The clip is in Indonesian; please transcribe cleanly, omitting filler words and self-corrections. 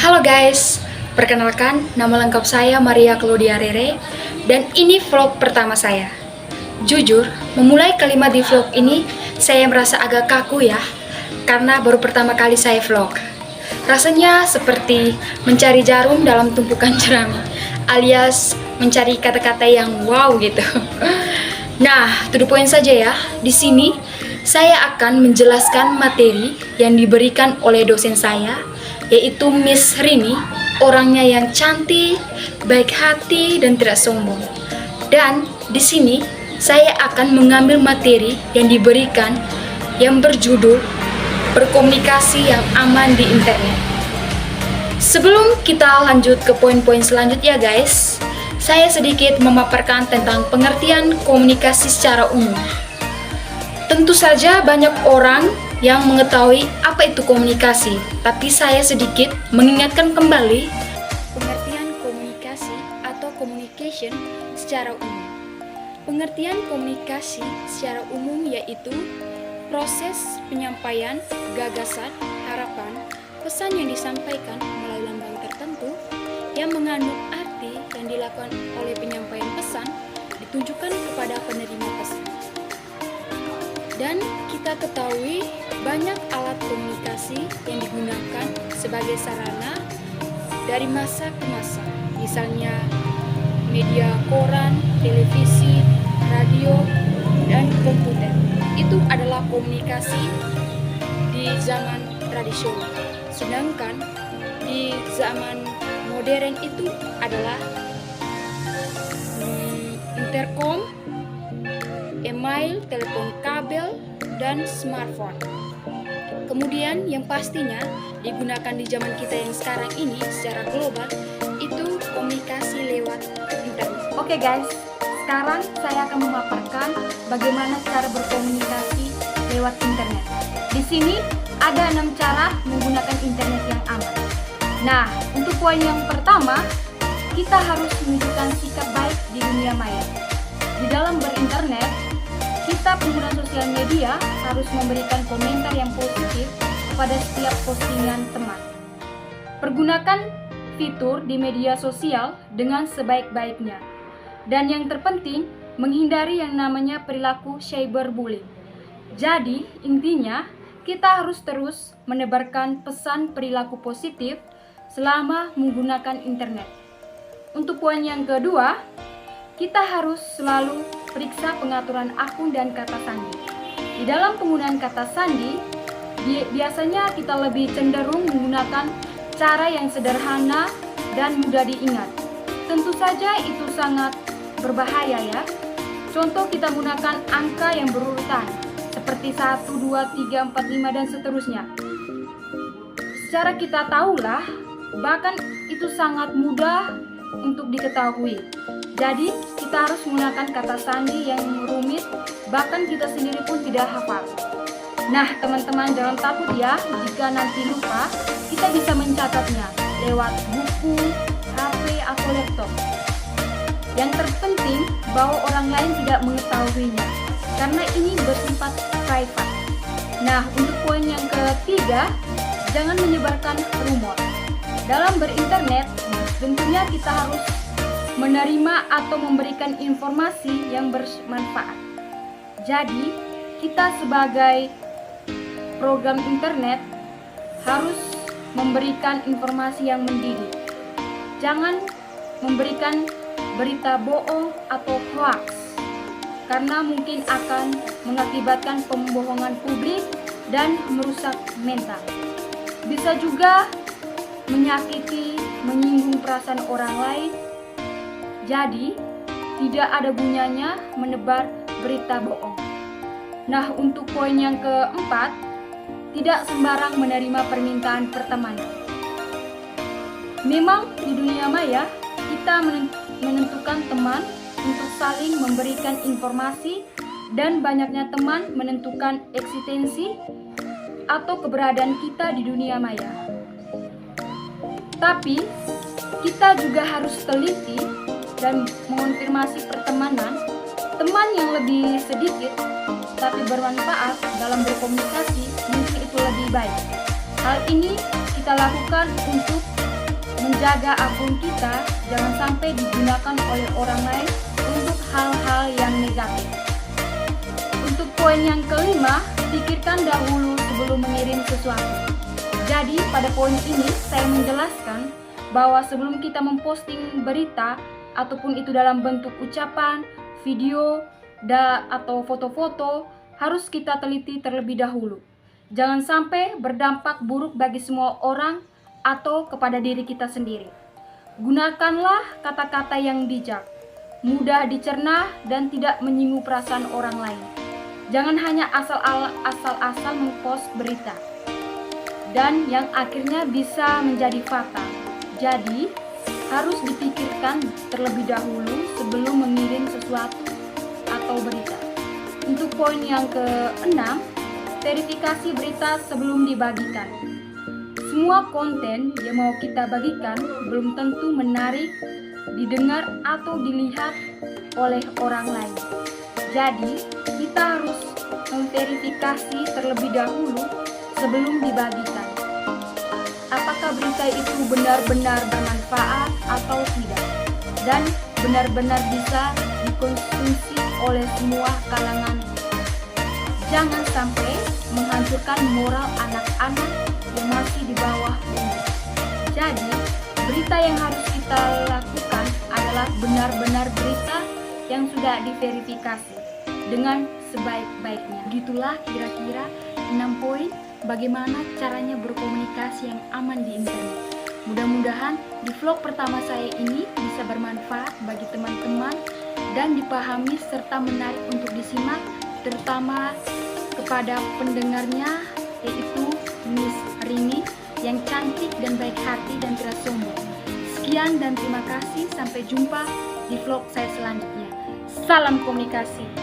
Halo guys, perkenalkan nama lengkap saya Maria Claudia Rere dan ini vlog pertama saya. Jujur, memulai kalimat di vlog ini saya merasa agak kaku ya, karena baru pertama kali saya vlog. Rasanya seperti mencari jarum dalam tumpukan jerami, alias mencari kata-kata yang wow gitu. Nah, to the point saja ya. Di sini saya akan menjelaskan materi yang diberikan oleh dosen saya, yaitu Miss Rini, orangnya yang cantik, baik hati, dan tidak sombong. Dan di sini saya akan mengambil materi yang diberikan yang berjudul berkomunikasi yang aman di internet. Sebelum kita lanjut ke poin-poin selanjutnya guys, saya sedikit memaparkan tentang pengertian komunikasi secara umum. Tentu saja banyak orang yang mengetahui apa itu komunikasi, tapi saya sedikit mengingatkan kembali pengertian komunikasi atau communication secara umum. Pengertian komunikasi secara umum yaitu proses penyampaian gagasan, harapan, pesan yang disampaikan melalui lambang tertentu yang mengandung arti yang dilakukan oleh penyampaian pesan ditujukan kepada penerima pesan. Dan kita ketahui banyak alat komunikasi yang digunakan sebagai sarana dari masa ke masa. Misalnya media koran, televisi, radio, dan komputer. Itu adalah komunikasi di zaman tradisional. Sedangkan di zaman modern itu adalah intercom, email, telepon kabel, dan smartphone. Kemudian yang pastinya digunakan di zaman kita yang sekarang ini secara global itu komunikasi lewat internet. Oke guys, sekarang saya akan memaparkan bagaimana cara berkomunikasi lewat internet. Di sini ada 6 cara menggunakan internet yang aman. Nah, untuk poin yang pertama, kita harus menunjukkan sikap baik di dunia maya. Di dalam berinternet, kita pengguna sosial media harus memberikan komentar yang positif kepada setiap postingan teman. Pergunakan fitur di media sosial dengan sebaik-baiknya. Dan yang terpenting, menghindari yang namanya perilaku cyberbullying. Jadi, intinya, kita harus terus menebarkan pesan perilaku positif selama menggunakan internet. Untuk poin yang kedua, kita harus selalu periksa pengaturan akun dan kata sandi. Di dalam penggunaan kata sandi, biasanya kita lebih cenderung menggunakan cara yang sederhana dan mudah diingat. Tentu saja itu sangat berbahaya ya. Contoh kita gunakan angka yang berurutan, seperti 1, 2, 3, 4, 5, dan seterusnya. Secara kita tahulah, bahkan itu sangat mudah untuk diketahui. Jadi, kita harus menggunakan kata sandi yang rumit, bahkan kita sendiri pun tidak hafal. Nah, teman-teman jangan takut ya, jika nanti lupa, kita bisa mencatatnya lewat buku, HP, atau laptop. Yang terpenting, bahwa orang lain tidak mengetahuinya, karena ini bersifat private. Nah, untuk poin yang ketiga, jangan menyebarkan rumor. Dalam berinternet, tentunya kita harus menerima atau memberikan informasi yang bermanfaat. Jadi, kita sebagai program internet harus memberikan informasi yang mendidik. Jangan memberikan berita bohong atau hoax, karena mungkin akan mengakibatkan pembohongan publik dan merusak mental. Bisa juga menyakiti, menyinggung perasaan orang lain. Jadi, tidak ada gunanya menebar berita bohong. Nah, untuk poin yang keempat, tidak sembarang menerima permintaan pertemanan. Memang di dunia maya, kita menentukan teman untuk saling memberikan informasi, dan banyaknya teman menentukan eksistensi atau keberadaan kita di dunia maya. Tapi, kita juga harus teliti dan mengonfirmasi pertemanan teman yang lebih sedikit tapi bermanfaat dalam berkomunikasi, mungkin itu lebih baik. Hal ini kita lakukan untuk menjaga akun kita jangan sampai digunakan oleh orang lain untuk hal-hal yang negatif. Untuk poin yang kelima, pikirkan dahulu sebelum mengirim sesuatu. Jadi pada poin ini saya menjelaskan bahwa sebelum kita memposting berita ataupun itu dalam bentuk ucapan, video, atau foto-foto, harus kita teliti terlebih dahulu. Jangan sampai berdampak buruk bagi semua orang atau kepada diri kita sendiri. Gunakanlah kata-kata yang bijak, mudah dicerna dan tidak menyinggung perasaan orang lain. Jangan hanya asal-asal mempost berita dan yang akhirnya bisa menjadi fatal. Jadi, harus dipikirkan terlebih dahulu sebelum mengirim sesuatu atau berita. Untuk poin yang keenam, verifikasi berita sebelum dibagikan. Semua konten yang mau kita bagikan belum tentu menarik, didengar atau dilihat oleh orang lain. Jadi, kita harus memverifikasi terlebih dahulu sebelum dibagikan. Apakah berita itu benar-benar bermanfaat atau tidak, dan benar-benar bisa dikonsumsi oleh semua kalangan. Jangan sampai menghancurkan moral anak-anak yang masih di bawah umur. Jadi, berita yang harus kita lakukan adalah benar-benar berita yang sudah diverifikasi dengan sebaik-baiknya. Begitulah kira-kira 6 poin bagaimana caranya berkomunikasi yang aman di internet. Mudah-mudahan di vlog pertama saya ini bisa bermanfaat bagi teman-teman dan dipahami serta menarik untuk disimak, terutama kepada pendengarnya, yaitu Miss Rini yang cantik dan baik hati dan tidak sombong. Sekian dan terima kasih, sampai jumpa di vlog saya selanjutnya. Salam komunikasi.